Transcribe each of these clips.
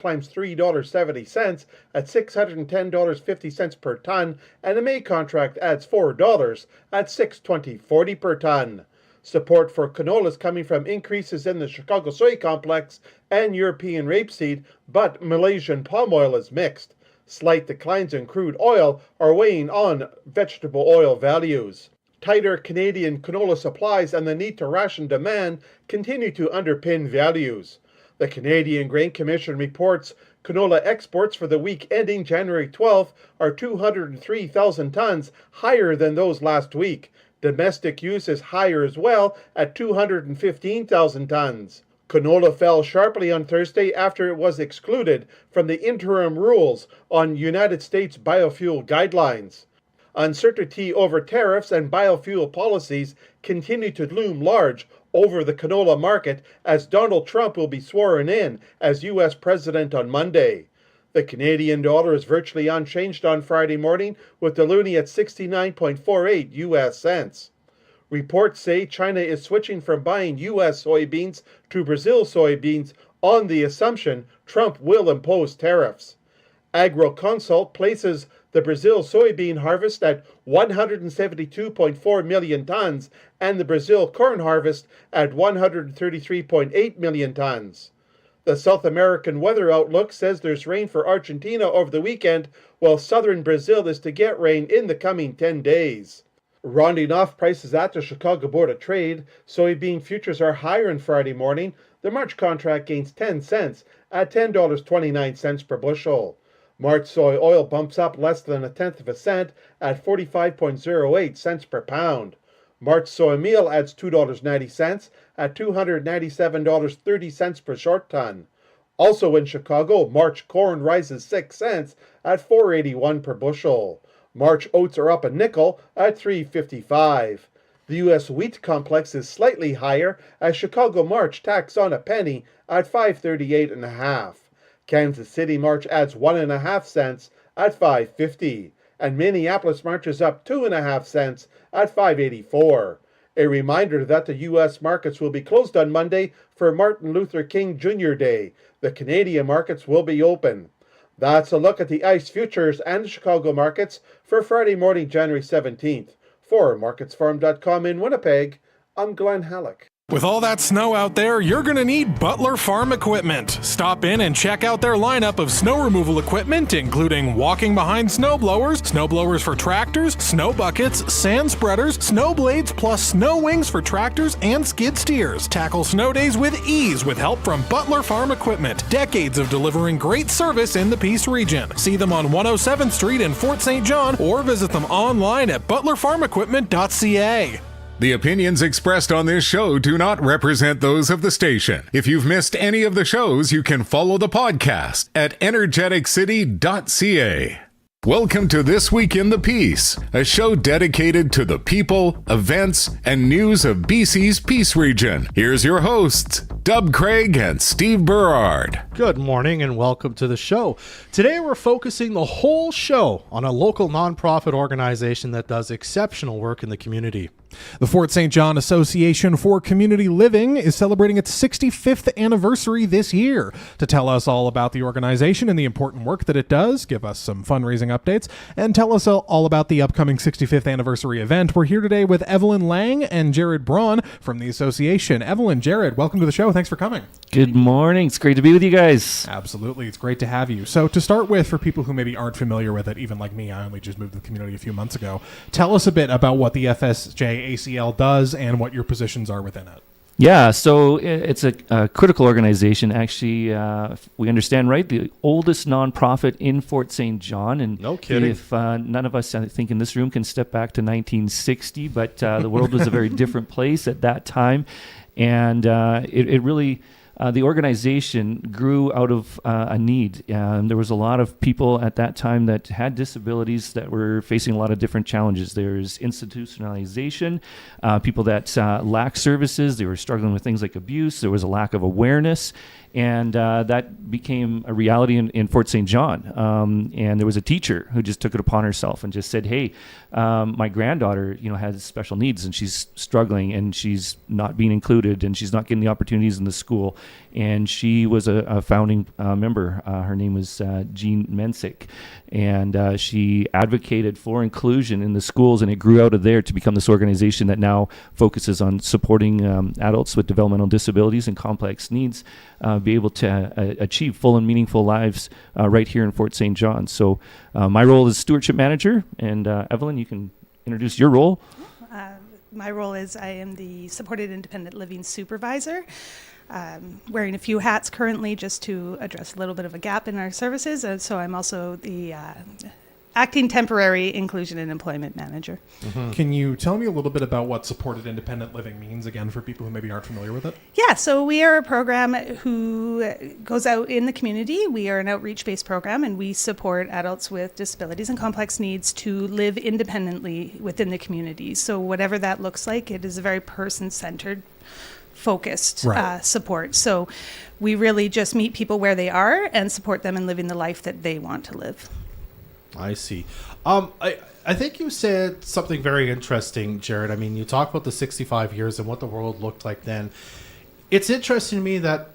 climbs $3.70 at $610.50 per ton, and the May contract adds $4 at $620.40 per ton. Support for canola is coming from increases in the Chicago soy complex and European rapeseed, but Malaysian palm oil is mixed. Slight declines in crude oil are weighing on vegetable oil values. Tighter Canadian canola supplies and the need to ration demand continue to underpin values. The Canadian Grain Commission reports canola exports for the week ending January 12th are 203,000 tons, higher than those last week. Domestic use is higher as well at 215,000 tons. Canola fell sharply on Thursday after it was excluded from the interim rules on United States biofuel guidelines. Uncertainty over tariffs and biofuel policies continue to loom large over the canola market as Donald Trump will be sworn in as U.S. President on Monday. The Canadian dollar is virtually unchanged on Friday morning, with the loonie at 69.48 U.S. cents. Reports say China is switching from buying U.S. soybeans to Brazil soybeans on the assumption Trump will impose tariffs. AgroConsult places the Brazil soybean harvest at 172.4 million tons and the Brazil corn harvest at 133.8 million tons. The South American Weather Outlook says there's rain for Argentina over the weekend, while southern Brazil is to get rain in the coming 10 days. Rounding off prices at the Chicago Board of Trade, soybean futures are higher on Friday morning. The March contract gains 10 cents at $10.29 per bushel. March soy oil bumps up less than 1/10 of a cent at 45.08 cents per pound. March soy meal adds $2.90 at $297.30 per short ton. Also in Chicago, March corn rises 6 cents at $4.81 per bushel. March oats are up a nickel at $3.55. The U.S. wheat complex is slightly higher as Chicago March tacks on a penny at $5.38.5. Kansas City March adds 1.5 cents at $5.50. And Minneapolis March is up 2.5 cents at $5.84. A reminder that the U.S. markets will be closed on Monday for Martin Luther King Jr. Day. The Canadian markets will be open. That's a look at the ICE futures and the Chicago markets for Friday morning, January 17th. For MarketsFarm.com in Winnipeg, I'm Glenn Halleck. With all that snow out there, you're going to need Butler Farm equipment. Stop in and check out their lineup of snow removal equipment, including walking behind snowblowers for tractors, snow buckets, sand spreaders, snow blades, plus snow wings for tractors and skid steers. Tackle snow days with ease with help from Butler Farm Equipment. Decades of delivering great service in the Peace region. See them on 107th Street in Fort St. John or visit them online at butlerfarmequipment.ca. The opinions expressed on this show do not represent those of the station. If you've missed any of the shows, you can follow the podcast at Energeticcity.ca. Welcome to This Week in the Peace, a show dedicated to the people, events, and news of BC's Peace region. Here's your hosts, Dub Craig and Steve Berard. Good morning and welcome to the show. Today we're focusing the whole show on a local nonprofit organization that does exceptional work in the community. The Fort St. John Association for Community Living is celebrating its 65th anniversary this year. To tell us all about the organization and the important work that it does, give us some fundraising updates, and tell us all about the upcoming 65th anniversary event, we're here today with Evelyn Laing and Jared Braun from the association. Evelyn, Jared, welcome to the show. Thanks for coming. Good morning. It's great to be with you guys. Absolutely. It's great to have you. So to start with, for people who maybe aren't familiar with it, even like me, I only just moved to the community a few months ago, tell us a bit about what the FSJ ACL does and what your positions are within it. Yeah, so it's a critical organization. Actually, we understand, right? The oldest nonprofit in Fort St. John. And no kidding. If none of us, I think, in this room can step back to 1960, but the world was a very different place at that time. And it really... the organization grew out of a need. There was a lot of people at that time that had disabilities that were facing a lot of different challenges. There's institutionalization, people that lacked services. They were struggling with things like abuse. There was a lack of awareness. And that became a reality in Fort St. John. And there was a teacher who just took it upon herself and just said, hey, my granddaughter, has special needs and she's struggling and she's not being included and she's not getting the opportunities in the school. And she was a founding member. Her name was Jean Mensick. And she advocated for inclusion in the schools, and it grew out of there to become this organization that now focuses on supporting adults with developmental disabilities and complex needs be able to achieve full and meaningful lives right here in Fort St. John. So my role is stewardship manager, and Evelyn, you can introduce your role. My role is I am the supported independent living supervisor, wearing a few hats currently just to address a little bit of a gap in our services. And so I'm also the acting temporary inclusion and employment manager. Can you tell me a little bit about what supported independent living means, again, for people who maybe aren't familiar with it? Yeah, so we are a program who goes out in the community. We are an outreach-based program, and we support adults with disabilities and complex needs to live independently within the community. So whatever that looks like, it is a very person-centered, focused support. So we really just meet people where they are and support them in living the life that they want to live. I see. I think you said something very interesting, Jared. I mean, you talk about the 65 years and what the world looked like then. It's interesting to me that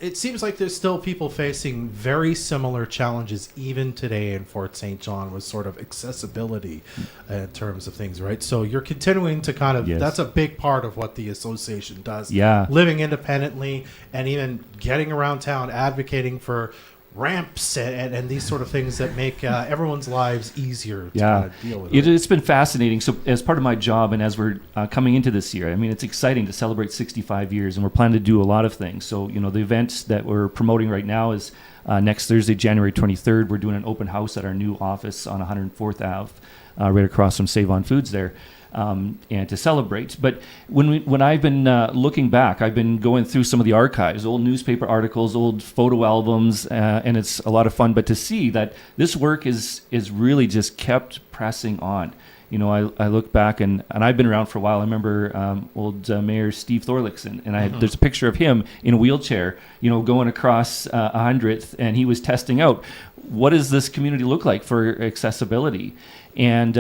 it seems like there's still people facing very similar challenges even today in Fort St. John with sort of accessibility in terms of things, right? So you're continuing to kind of, that's a big part of what the association does. Yeah. Living independently and even getting around town, advocating for ramps and these sort of things that make everyone's lives easier to kind of deal with. It's been fascinating. So as part of my job and as we're coming into this year, I mean, it's exciting to celebrate 65 years and we're planning to do a lot of things. So, the events that we're promoting right now is next Thursday, January 23rd, we're doing an open house at our new office on 104th Ave, right across from Save On Foods there. And to celebrate. But when I've been looking back, I've been going through some of the archives, old newspaper articles, old photo albums, and it's a lot of fun. But to see that this work is really just kept pressing on. I look back and I've been around for a while. I remember old Mayor Steve Thorlickson, and there's a picture of him in a wheelchair, going across 100th, and he was testing out what does this community look like for accessibility, and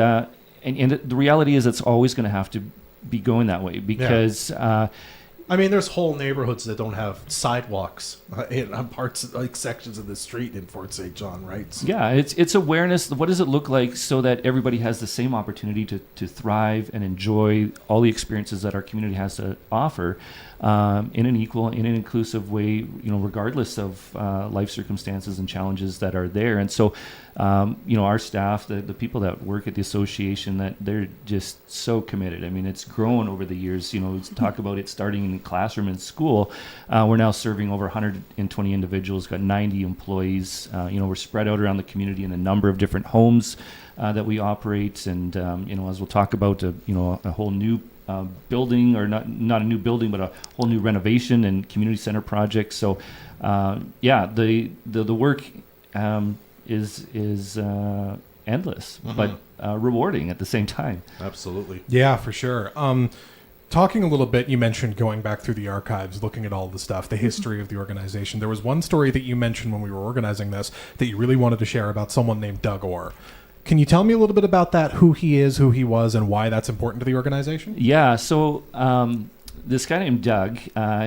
the reality is it's always going to have to be going that way because I mean, there's whole neighborhoods that don't have sidewalks in parts, like sections of the street in Fort St. John, right? So. Yeah, it's awareness. What does it look like so that everybody has the same opportunity to thrive and enjoy all the experiences that our community has to offer in an equal, in an inclusive way, regardless of life circumstances and challenges that are there. And so, our staff, the people that work at the association, that they're just so committed. I mean, it's grown over the years. Talk about it starting in the classroom in school. We're now serving over 120 individuals, got 90 employees. We're spread out around the community in a number of different homes that we operate. And, as we'll talk about, a whole new building, or not a new building, but a whole new renovation and community center project. So, the work is endless, but rewarding at the same time. Absolutely. Yeah, for sure. Talking a little bit, you mentioned going back through the archives, looking at all the stuff, the history of the organization. There was one story that you mentioned when we were organizing this that you really wanted to share about someone named Doug Orr. Can you tell me a little bit about that, who he is, who he was, and why that's important to the organization? Yeah, so this guy named Doug,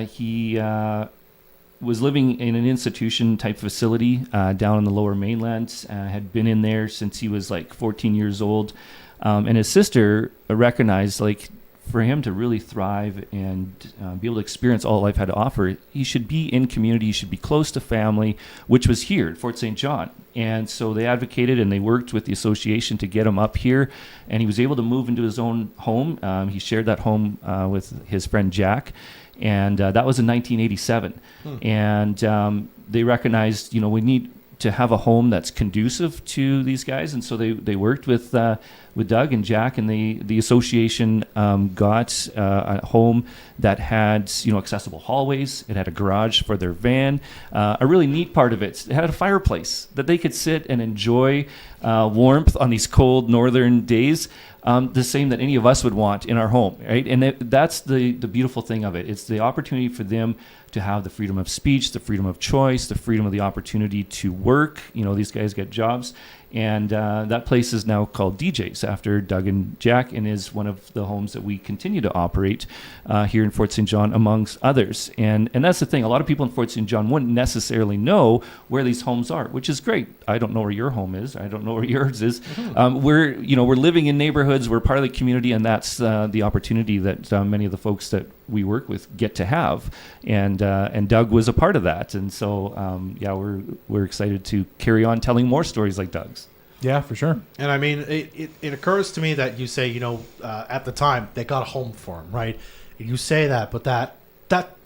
he was living in an institution-type facility down in the Lower Mainland, had been in there since he was like 14 years old, and his sister recognized, for him to really thrive and be able to experience all life had to offer, he should be in community, he should be close to family, which was here at Fort St. John. And so they advocated and they worked with the association to get him up here, and he was able to move into his own home. He shared that home with his friend Jack, and that was in 1987. And they recognized, we need to have a home that's conducive to these guys, and so they worked with with Doug and Jack, and the association got a home that had accessible hallways. It had a garage for their van. A really neat part of it had a fireplace that they could sit and enjoy warmth on these cold northern days. The same that any of us would want in our home, right? And that's the beautiful thing of it. It's the opportunity for them to have the freedom of speech, the freedom of choice, the freedom of the opportunity to work. These guys get jobs. And that place is now called DJ's after Doug and Jack, and is one of the homes that we continue to operate here in Fort St. John, amongst others. And that's the thing. A lot of people in Fort St. John wouldn't necessarily know where these homes are, which is great. I don't know where your home is. I don't know where yours is. We're living in neighborhoods. We're part of the community, and that's the opportunity that many of the folks that we work with get to have. And Doug was a part of that. And so, we're excited to carry on telling more stories like Doug's. Yeah, for sure. And I mean, it occurs to me that you say, at the time they got a home for him, right? You say that, but that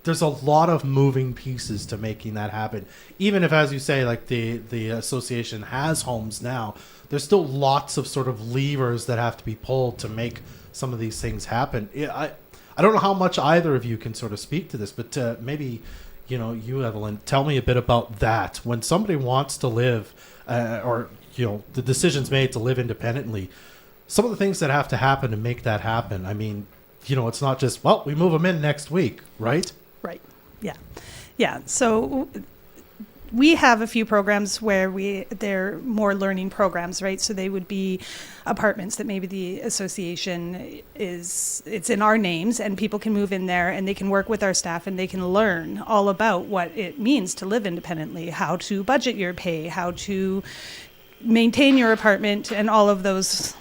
there's a lot of moving pieces to making that happen. Even if, as you say, like the association has homes now, there's still lots of sort of levers that have to be pulled to make some of these things happen. I don't know how much either of you can sort of speak to this, but maybe, you, Evelyn, tell me a bit about that. When somebody wants to live, the decision's made to live independently, some of the things that have to happen to make that happen. I mean, it's not just, we move them in next week, right? Right. Yeah. Yeah. So we have a few programs where they're more learning programs, right? So they would be apartments that maybe the association it's in our names, and people can move in there and they can work with our staff and they can learn all about what it means to live independently, how to budget your pay, how to maintain your apartment, and all of those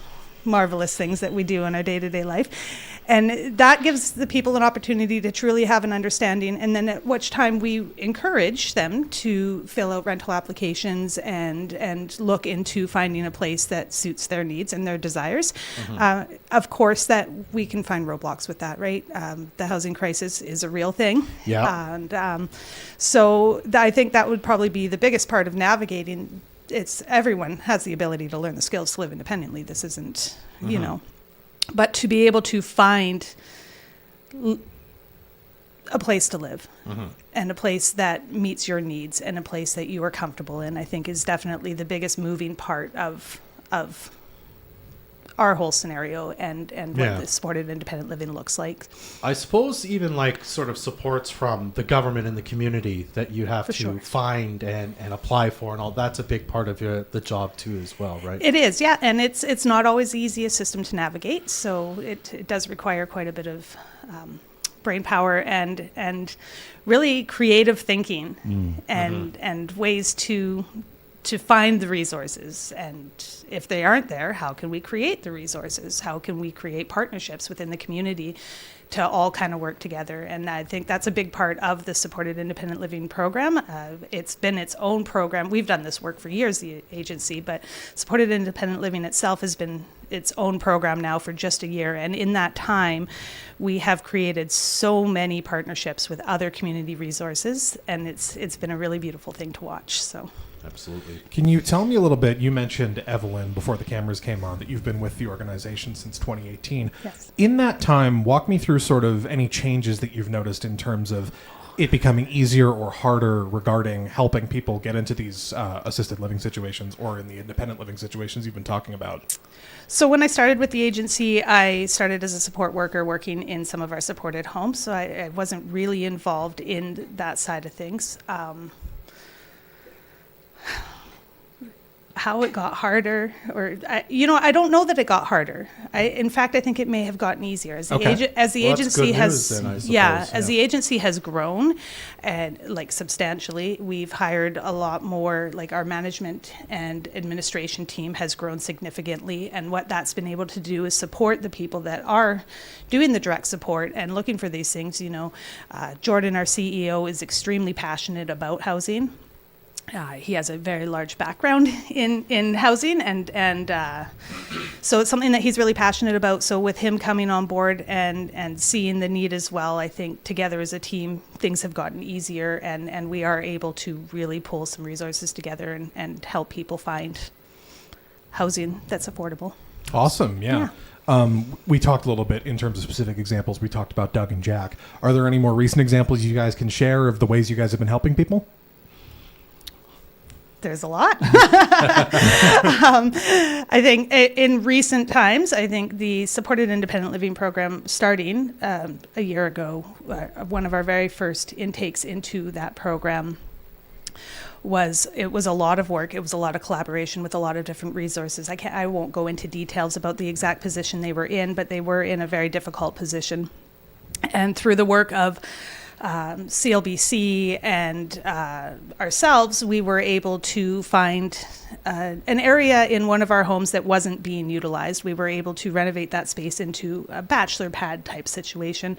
marvelous things that we do in our day-to-day life. And that gives the people an opportunity to truly have an understanding, and then at which time we encourage them to fill out rental applications and look into finding a place that suits their needs and their desires. Of course, that we can find roadblocks with that, right? The housing crisis is a real thing. Yeah. And so I think that would probably be the biggest part of navigating. Everyone has the ability to learn the skills to live independently. This isn't, but to be able to find a place to live and a place that meets your needs and a place that you are comfortable in, I think is definitely the biggest moving part of our whole scenario and what the supported independent living looks like. I suppose even like sort of supports from the government and the community that you have to find and apply for and all, that's a big part of the job too as well, right? It is, yeah. And it's not always the easiest system to navigate. So it does require quite a bit of brain power and really creative thinking and ways to find the resources. And if they aren't there, how can we create the resources? How can we create partnerships within the community to all kind of work together? And I think that's a big part of the supported independent living program. It's been its own program. We've done this work for years, the agency, but supported independent living itself has been its own program now for just a year. And in that time, we have created so many partnerships with other community resources, and it's been a really beautiful thing to watch. So. Absolutely. Can you tell me a little bit, you mentioned Evelyn before the cameras came on, that you've been with the organization since 2018. Yes. In that time, walk me through sort of any changes that you've noticed in terms of it becoming easier or harder regarding helping people get into these assisted living situations or in the independent living situations you've been talking about. So when I started with the agency, I started as a support worker working in some of our supported homes. So I wasn't really involved in that side of things. How it got harder, or I don't know that it got harder. In fact, I think it may have gotten easier as the agency has grown, and like substantially. We've hired a lot more. Like our management and administration team has grown significantly, and what that's been able to do is support the people that are doing the direct support and looking for these things. Jordan, our CEO, is extremely passionate about housing. He has a very large background in housing, and so it's something that he's really passionate about. So with him coming on board and seeing the need as well, I think together as a team, things have gotten easier, and we are able to really pull some resources together and help people find housing that's affordable. Awesome. Yeah. We talked a little bit in terms of specific examples. We talked about Doug and Jack. Are there any more recent examples you guys can share of the ways you guys have been helping people? There's a lot. I think in recent times, I think the supported independent living program starting a year ago, one of our very first intakes into that program was a lot of work. It was a lot of collaboration with a lot of different resources. I won't go into details about the exact position they were in, but they were in a very difficult position. And through the work of CLBC and ourselves, we were able to find an area in one of our homes that wasn't being utilized. We were able to renovate that space into a bachelor pad type situation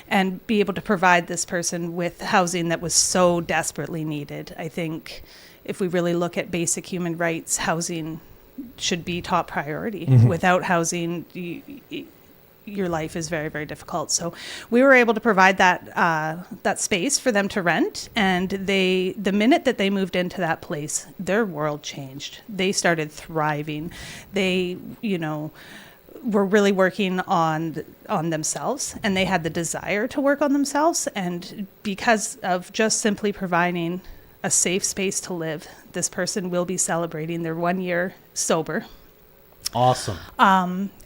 and be able to provide this person with housing that was so desperately needed. I think if we really look at basic human rights, housing should be top priority. Mm-hmm. Without housing, your life is very, very difficult. So we were able to provide that space for them to rent. And the minute that they moved into that place, their world changed. They started thriving. They, were really working on themselves, and they had the desire to work on themselves. And because of just simply providing a safe space to live, this person will be celebrating their 1 year sober. Awesome.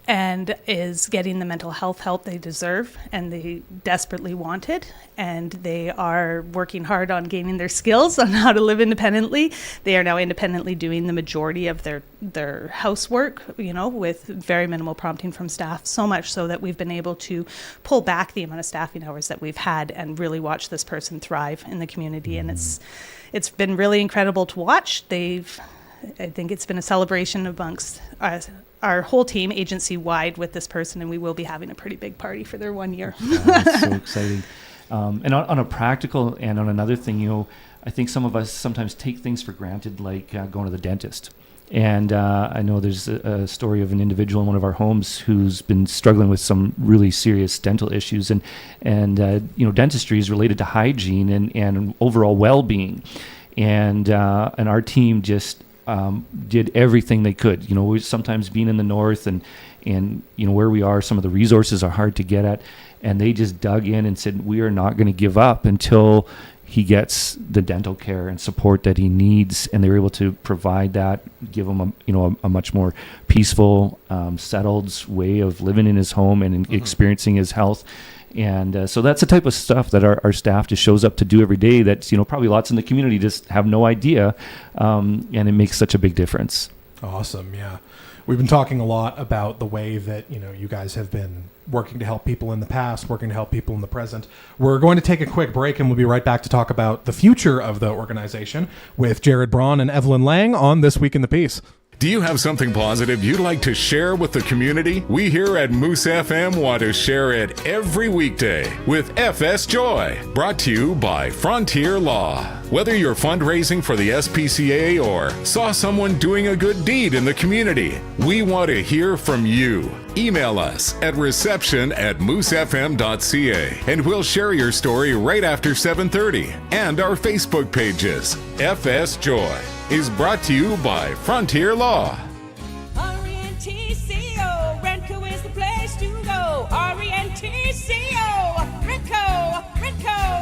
And is getting the mental health help they deserve and they desperately wanted. And they are working hard on gaining their skills on how to live independently. They are now independently doing the majority of their housework, with very minimal prompting from staff, so much so that we've been able to pull back the amount of staffing hours that we've had and really watch this person thrive in the community. And it's been really incredible to watch. I think it's been a celebration amongst our whole team, agency-wide, with this person, and we will be having a pretty big party for their 1 year. That's so exciting. And on a practical and on another thing, I think some of us sometimes take things for granted, like going to the dentist. And I know there's a story of an individual in one of our homes who's been struggling with some really serious dental issues, and dentistry is related to hygiene and overall well-being. And our team just did everything they could. We sometimes being in the north and where we are, some of the resources are hard to get at, and they just dug in and said, we are not going to give up until he gets the dental care and support that he needs. And they were able to provide that, give him a much more peaceful, settled way of living in his home and experiencing his health. And so that's the type of stuff that our staff just shows up to do every day that, probably lots in the community just have no idea. And it makes such a big difference. Awesome. Yeah. We've been talking a lot about the way that, you guys have been working to help people in the past, working to help people in the present. We're going to take a quick break, and we'll be right back to talk about the future of the organization with Jared Braun and Evelyn Laing on This Week in the Peace. Do you have something positive you'd like to share with the community? We here at Moose FM want to share it every weekday with FSJ, brought to you by Frontier Law. Whether you're fundraising for the SPCA or saw someone doing a good deed in the community, we want to hear from you. Email us at reception@moosefm.ca and we'll share your story right after 7:30. And our Facebook pages. FS Joy is brought to you by Frontier Law. RENTCO, Renco is the place to go. RENTCO, Renco.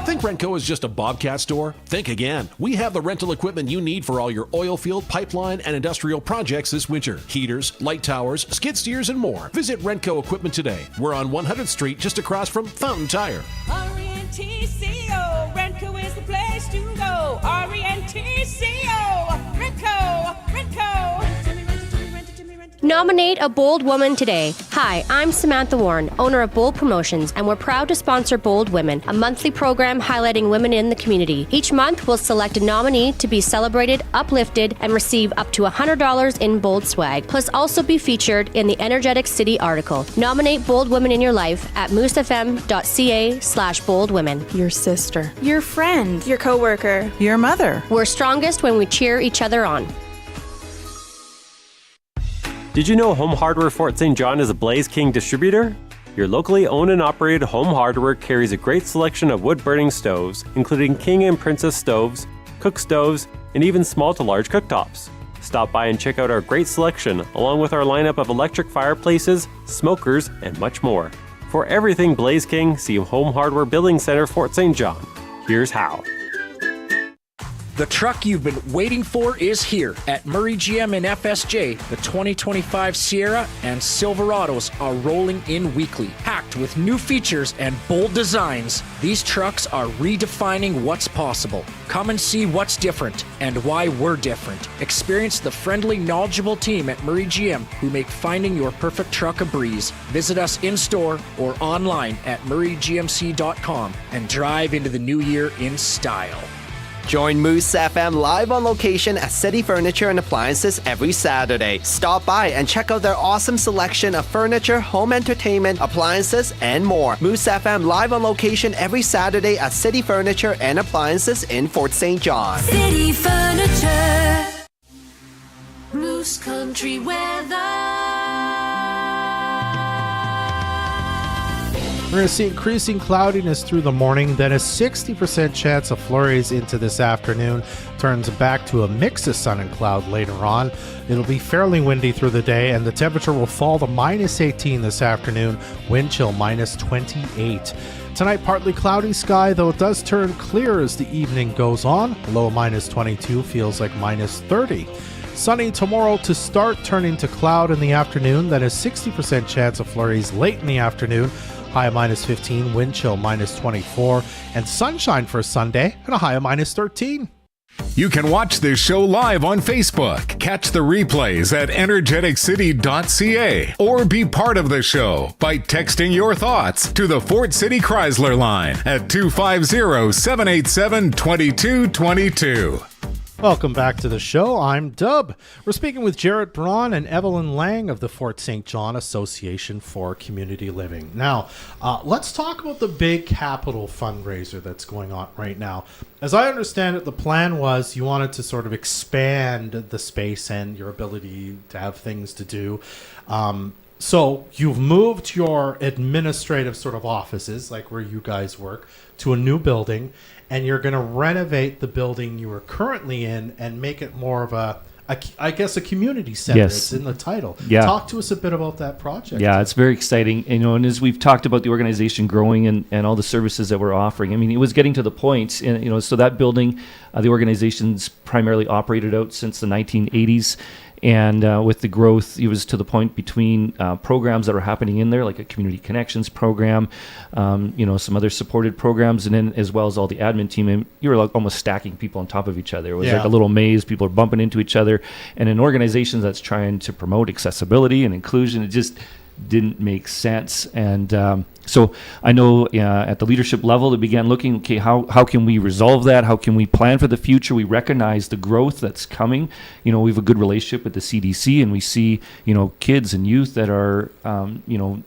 Think Renco is just a Bobcat store? Think again. We have the rental equipment you need for all your oil field, pipeline, and industrial projects this winter. Heaters, light towers, skid steers, and more. Visit Renco Equipment today. We're on 100th Street, just across from Fountain Tire. RENTCO, Renco is the place to go. RENTCO, Renco. Nominate a bold woman today. Hi, I'm Samantha Warren, owner of Bold Promotions, and we're proud to sponsor Bold Women, a monthly program highlighting women in the community. Each month, we'll select a nominee to be celebrated, uplifted, and receive up to $100 in Bold swag, plus also be featured in the Energetic City article. Nominate Bold Women in your life at moosefm.ca/boldwomen. Your sister. Your friend. Your coworker. Your mother. We're strongest when we cheer each other on. Did you know Home Hardware Fort St. John is a Blaze King distributor? Your locally owned and operated Home Hardware carries a great selection of wood-burning stoves, including King and Princess stoves, cook stoves, and even small to large cooktops. Stop by and check out our great selection, along with our lineup of electric fireplaces, smokers, and much more. For everything Blaze King, see Home Hardware Building Center, Fort St. John. Here's how. The truck you've been waiting for is here at Murray GM and FSJ. The 2025 Sierra and Silverados are rolling in weekly, packed with new features and bold designs. These trucks are redefining what's possible. Come and see what's different and why we're different. Experience the friendly, knowledgeable team at Murray GM who make finding your perfect truck a breeze. Visit us in-store or online at murraygmc.com and drive into the new year in style. Join Moose FM live on location at City Furniture and Appliances every Saturday. Stop by and check out their awesome selection of furniture, home entertainment, appliances, and more. Moose FM live on location every Saturday at City Furniture and Appliances in Fort St. John. City Furniture. Moose Country weather. We're going to see increasing cloudiness through the morning, then a 60% chance of flurries into this afternoon. Turns back to a mix of sun and cloud later on. It'll be fairly windy through the day, and the temperature will fall to minus 18 this afternoon. Wind chill minus 28. Tonight, partly cloudy sky, though it does turn clear as the evening goes on. Low minus 22 feels like minus 30. Sunny tomorrow to start, turning to cloud in the afternoon, then a 60% chance of flurries late in the afternoon. High of minus 15, wind chill minus 24, and sunshine for Sunday and a high of minus 13. You can watch this show live on Facebook. Catch the replays at Energeticcity.ca or be part of the show by texting your thoughts to the Fort City Chrysler line at 250-787-2222. Welcome back to the show. I'm Dub. We're speaking with Jared Braun and Evelyn Laing of the Fort St. John Association for Community Living. Now, let's talk about the big capital fundraiser that's going on right now. As I understand it, the plan was you wanted to sort of expand the space and your ability to have things to do. So you've moved your administrative sort of offices, like where you guys work, to a new building, and you're going to renovate the building you are currently in and make it more of a community center. Yes. It's in the title. Yeah. Talk to us a bit about that project. Yeah, it's very exciting. And as we've talked about the organization growing and all the services that we're offering, I mean, it was getting to the point, so that building, the organization's primarily operated out since the 1980s. And with the growth, it was to the point between programs that are happening in there, like a community connections program, some other supported programs, and then as well as all the admin team. And you were like almost stacking people on top of each other. It was like a little maze. People are bumping into each other. And an organization that's trying to promote accessibility and inclusion, it just didn't make sense. And so I know at the leadership level, they began looking, okay, how can we resolve that? How can we plan for the future? We recognize the growth that's coming. We have a good relationship with the CDC, and we see, kids and youth that are,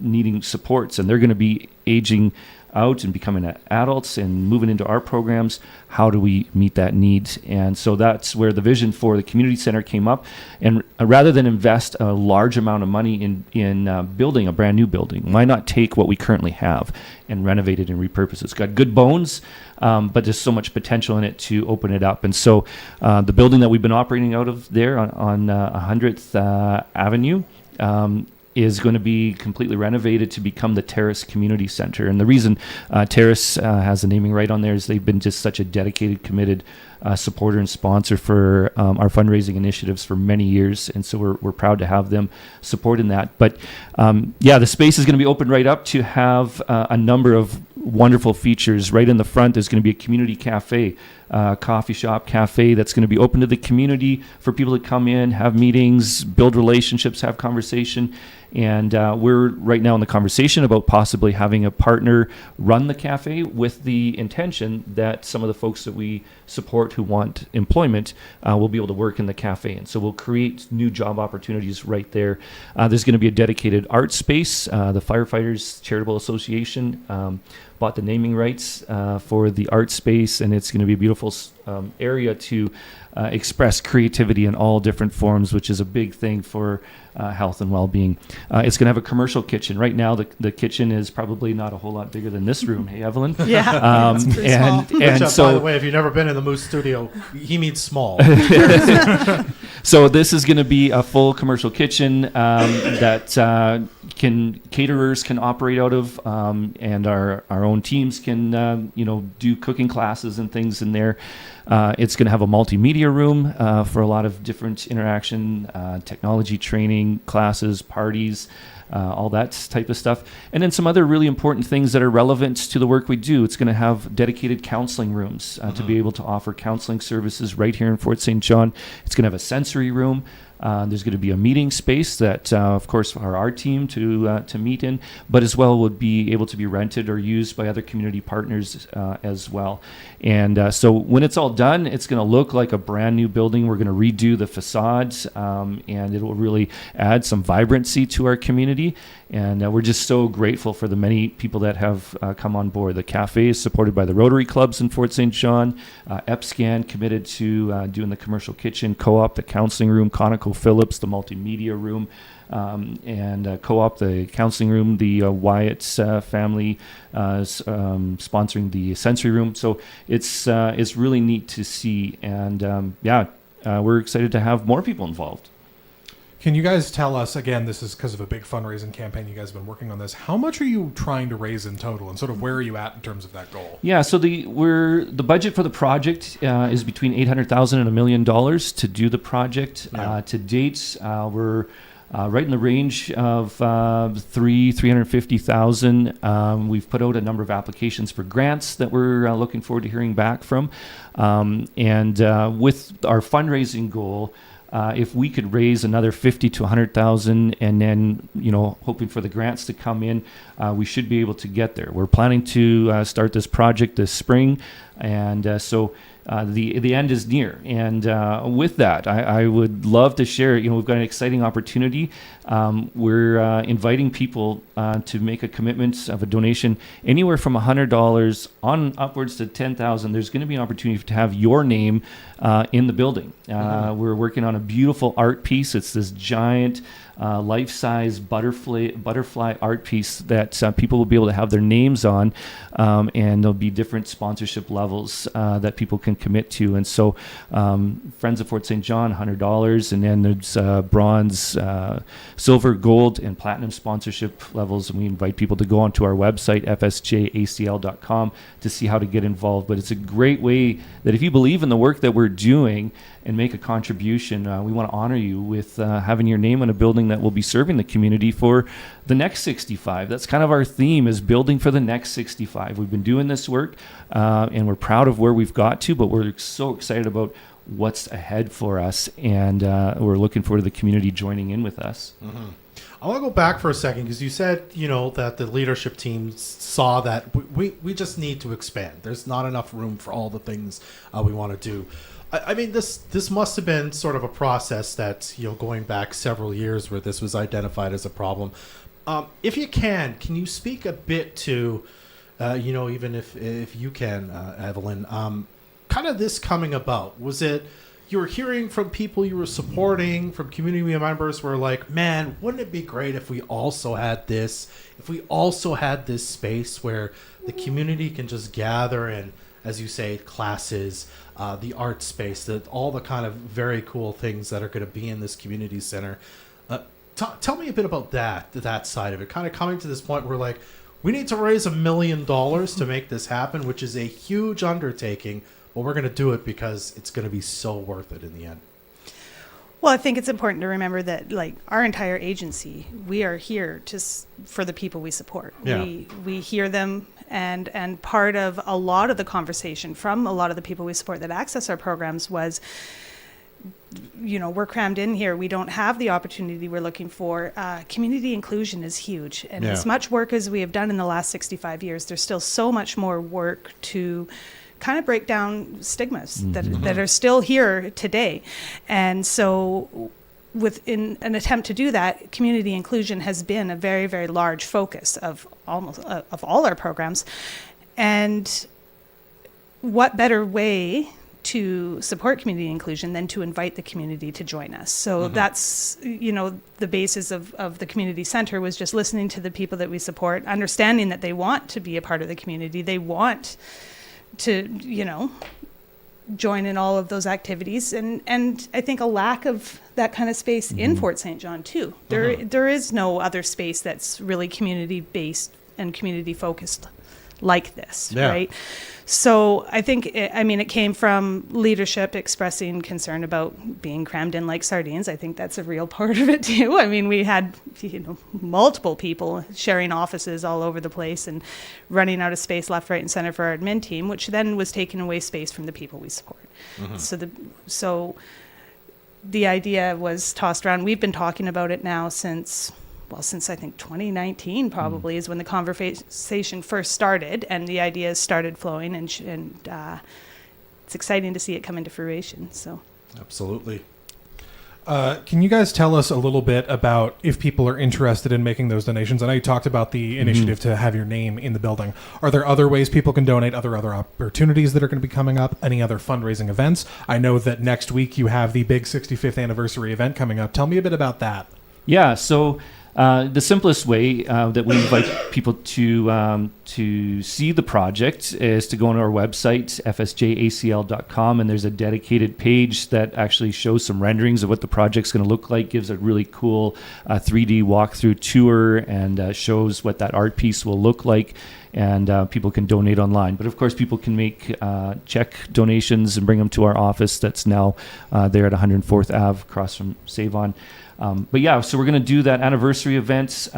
needing supports, and they're going to be aging out and becoming adults and moving into our programs. How do we meet that need? And so that's where the vision for the community center came up. And rather than invest a large amount of money in building a brand new building, why not take what we currently have and renovate it and repurpose it? It's got good bones, but there's so much potential in it to open it up. And so the building that we've been operating out of there on 100th Avenue is going to be completely renovated to become the Terrace Community Center. And the reason Terrace has the naming right on there is they've been just such a dedicated, committed supporter and sponsor for our fundraising initiatives for many years. And so we're proud to have them support in that. But the space is going to be opened right up to have a number of wonderful features. Right in the front, there's going to be a community cafe, coffee shop cafe that's going to be open to the community for people to come in, have meetings, build relationships, have conversation. And we're right now in the conversation about possibly having a partner run the cafe with the intention that some of the folks that we support who want employment will be able to work in the cafe. And so we'll create new job opportunities right there. There's going to be a dedicated art space. The Firefighters Charitable Association bought the naming rights for the art space, and it's going to be a beautiful area to express creativity in all different forms, which is a big thing for health and well-being. It's going to have a commercial kitchen. Right now, the kitchen is probably not a whole lot bigger than this room. Hey, Evelyn? Yeah, it's pretty small. Which, so, by the way, if you've never been in the Moose studio, he means small. So this is going to be a full commercial kitchen that caterers can operate out of, and our own teams can do cooking classes and things in there. It's going to have a multimedia room for a lot of different interaction, technology training classes, parties, all that type of stuff. And then some other really important things that are relevant to the work we do. It's going to have dedicated counseling rooms to be able to offer counseling services right here in Fort St. John. It's going to have a sensory room. There's going to be a meeting space that, of course, for our team to meet in, but as well would be able to be rented or used by other community partners as well. And so when it's all done, it's going to look like a brand new building. We're going to redo the facades, and it will really add some vibrancy to our community. And we're just so grateful for the many people that have come on board. The cafe is supported by the Rotary Clubs in Fort St. John. EPSCAN committed to doing the commercial kitchen, Co-op, the counseling room, ConocoPhillips, the multimedia room, and Co-op, the counseling room, the Wyatt's family sponsoring the sensory room. So it's really neat to see. And we're excited to have more people involved. Can you guys tell us, again, this is because of a big fundraising campaign you guys have been working on this, how much are you trying to raise in total, and sort of where are you at in terms of that goal? Yeah, so the budget for the project is between $800,000 and $1 million to do the project. Yeah. To date, we're right in the range of $350,000. We've put out a number of applications for grants that we're looking forward to hearing back from. And with our fundraising goal, if we could raise another $50,000 to $100,000, and then hoping for the grants to come in, we should be able to get there. We're planning to start this project this spring, and so the end is near. And with that, I would love to share. We've got an exciting opportunity. We're inviting people to make a commitment of a donation anywhere from $100 on upwards to $10,000. There's going to be an opportunity to have your name in the building. We're working on a beautiful art piece. It's this giant life-size butterfly art piece that people will be able to have their names on, and there'll be different sponsorship levels that people can commit to. And so Friends of Fort St. John, $100, and then there's bronze, silver, gold, and platinum sponsorship levels. And we invite people to go onto our website, fsjacl.com, to see how to get involved. But it's a great way that if you believe in the work that we're doing and make a contribution, we want to honor you with having your name on a building that will be serving the community for the next 65. That's kind of our theme, is building for the next 65. We've been doing this work, and we're proud of where we've got to, but we're so excited about what's ahead for us, and we're looking forward to the community joining in with us. Mm-hmm. I want to go back for a second, because you said, that the leadership team saw that we just need to expand. There's not enough room for all the things we want to do. I mean, this must have been sort of a process that, going back several years, where this was identified as a problem. If you can you speak a bit to, even if you can, Evelyn, kind of this coming about? Was it you were hearing from people you were supporting, from community members who were like, man, wouldn't it be great if we also had this, space where the community can just gather and, as you say, classes, the art space, all the kind of very cool things that are going to be in this community center. Tell me a bit about that side of it, kind of coming to this point where, like, we need to raise $1 million to make this happen, which is a huge undertaking, but we're going to do it because it's going to be so worth it in the end. Well, I think it's important to remember that, like, our entire agency, we are here for the people we support. Yeah. We hear them, and part of a lot of the conversation from a lot of the people we support that access our programs was, we're crammed in here. We don't have the opportunity we're looking for. Community inclusion is huge. And as much work as we have done in the last 65 years, there's still so much more work to kind of break down stigmas that are still here today. And so in an attempt to do that, community inclusion has been a very, very large focus of all our programs. And what better way to support community inclusion than to invite the community to join us. So that's, the basis of the community center was just listening to the people that we support, understanding that they want to be a part of the community. They want to, join in all of those activities, and I think a lack of that kind of space in Fort St. John too. There is no other space that's really community based and community focused like this, right? So I think it came from leadership expressing concern about being crammed in like sardines. I think that's a real part of it too. I mean, we had multiple people sharing offices all over the place and running out of space left, right, and center for our admin team, which then was taking away space from the people we support. So the idea was tossed around. We've been talking about it now since I think 2019 probably is when the conversation first started, and the ideas started flowing, and it's exciting to see it come into fruition. So, Absolutely. Can you guys tell us a little bit about if people are interested in making those donations? I know you talked about the initiative to have your name in the building. Are there other ways people can donate, other opportunities that are going to be coming up, any other fundraising events? I know that next week you have the big 65th anniversary event coming up. Tell me a bit about that. Yeah, so the simplest way that we invite people to see the project is to go on our website, fsjacl.com, and there's a dedicated page that actually shows some renderings of what the project's going to look like, gives a really cool 3D walkthrough tour, and shows what that art piece will look like, and people can donate online. But of course, people can make check donations and bring them to our office that's now there at 104th Ave, across from Save-On. But yeah, so we're going to do that anniversary event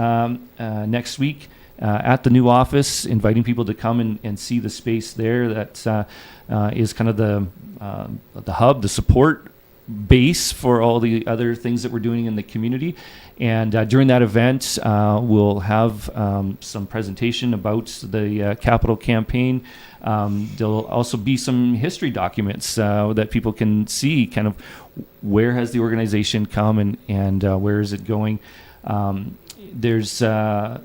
next week at the new office, inviting people to come and see the space there. That is kind of the hub, the support base for all the other things that we're doing in the community. And during that event, we'll have some presentation about the capital campaign. There'll also be some history documents that people can see kind of where has the organization come and where is it going. There's a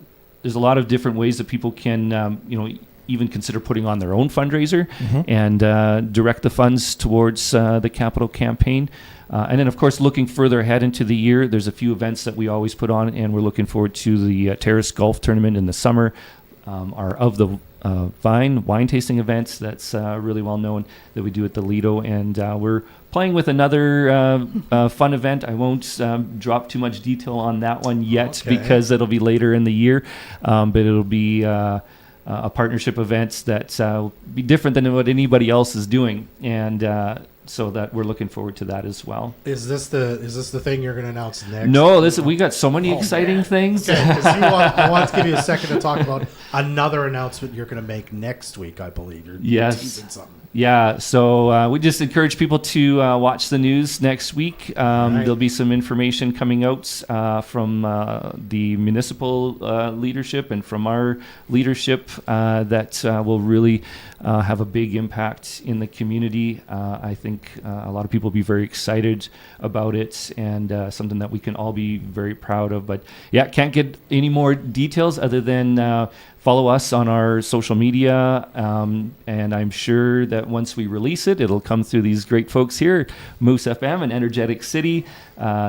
lot of different ways that people can even consider putting on their own fundraiser and direct the funds towards the capital campaign. And then, of course, looking further ahead into the year, there's a few events that we always put on, and we're looking forward to the Terrace Golf Tournament in the summer, our Of the Vine wine tasting events that's really well known that we do at the Lido, and we're playing with another fun event. I won't drop too much detail on that one yet because it'll be later in the year, but it'll be a partnership event that will be different than what anybody else is doing, and so that we're looking forward to that as well. Is this the thing you're going to announce next? No, we got so many exciting things. Okay, I want to give you a second to talk about another announcement you're going to make next week, I believe. You're teasing something. Yeah, so we just encourage people to watch the news next week. There'll be some information coming out from the municipal leadership and from our leadership that will really have a big impact in the community. I think a lot of people will be very excited about it, and something that we can all be very proud of. But yeah, can't get any more details other than follow us on our social media, and I'm sure that once we release it, it'll come through these great folks here, Moose FM and Energetic City.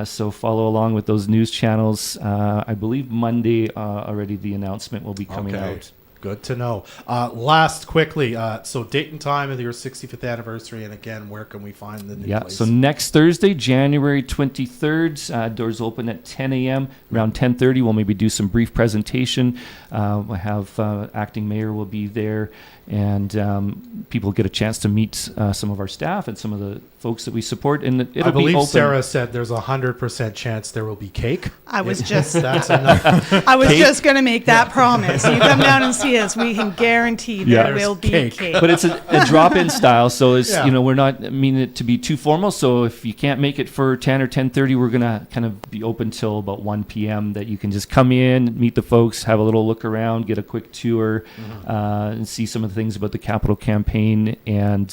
So follow along with those news channels. I believe Monday already the announcement will be coming out. Good to know. Last, quickly, so date and time of your 65th anniversary, and again, where can we find the new place? So next Thursday, January 23rd, doors open at 10 a.m. Around 10:30, we'll maybe do some brief presentation. We'll have acting mayor will be there, and people get a chance to meet some of our staff and some of the folks that we support. And it'll I believe be open. Sarah said there's 100% chance there will be cake. I was just just going to make that promise. You come down and see us, we can guarantee there will be cake. But it's a drop-in style, so it's we're not meaning it to be too formal. So if you can't make it for 10 or 10:30, we're gonna kind of be open till about 1 p.m. That you can just come in, meet the folks, have a little look around, get a quick tour, and see some of the things about the capital campaign, and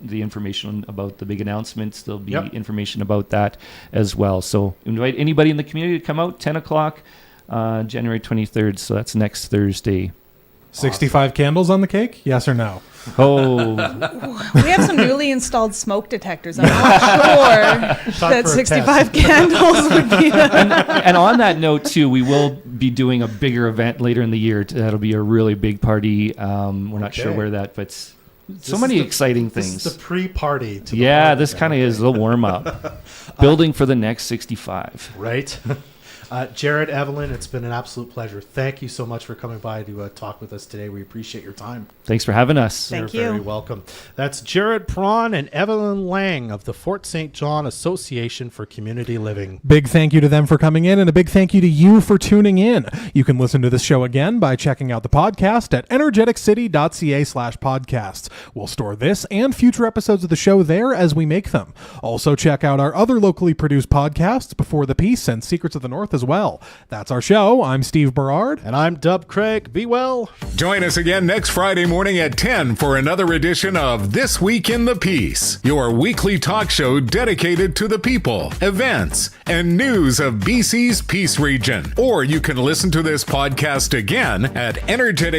the information about the big announcements. There'll be information about that as well. So invite anybody in the community to come out, 10 o'clock, January 23rd. So that's next Thursday. 65 candles on the cake? Yes or no? Oh. We have some newly installed smoke detectors. I'm not sure that 65 candles would be and on that note, too, we will be doing a bigger event later in the year. That'll be a really big party. We're not sure where that, but So many exciting things. This is the pre-party. To yeah, this kind of is the warm-up. Building for the next 65. Right. Jared, Evelyn, it's been an absolute pleasure. Thank you so much for coming by to talk with us today. We appreciate your time. Thanks for having us. Thank You're you. very welcome. That's Jared Braun and Evelyn Laing of the Fort St. John Association for Community Living. Big thank you to them for coming in, and a big thank you to you for tuning in. You can listen to this show again by checking out the podcast at Energeticcity.ca/podcasts. We'll store this and future episodes of the show there as we make them. Also, check out our other locally produced podcasts, Before the Peace and Secrets of the North as well. That's our show. I'm Steve Berard. And I'm Dub Craig. Be well. Join us again next Friday morning at 10 for another edition of This Week in the Peace, your weekly talk show dedicated to the people, events, and news of BC's Peace Region. Or you can listen to this podcast again at Energetic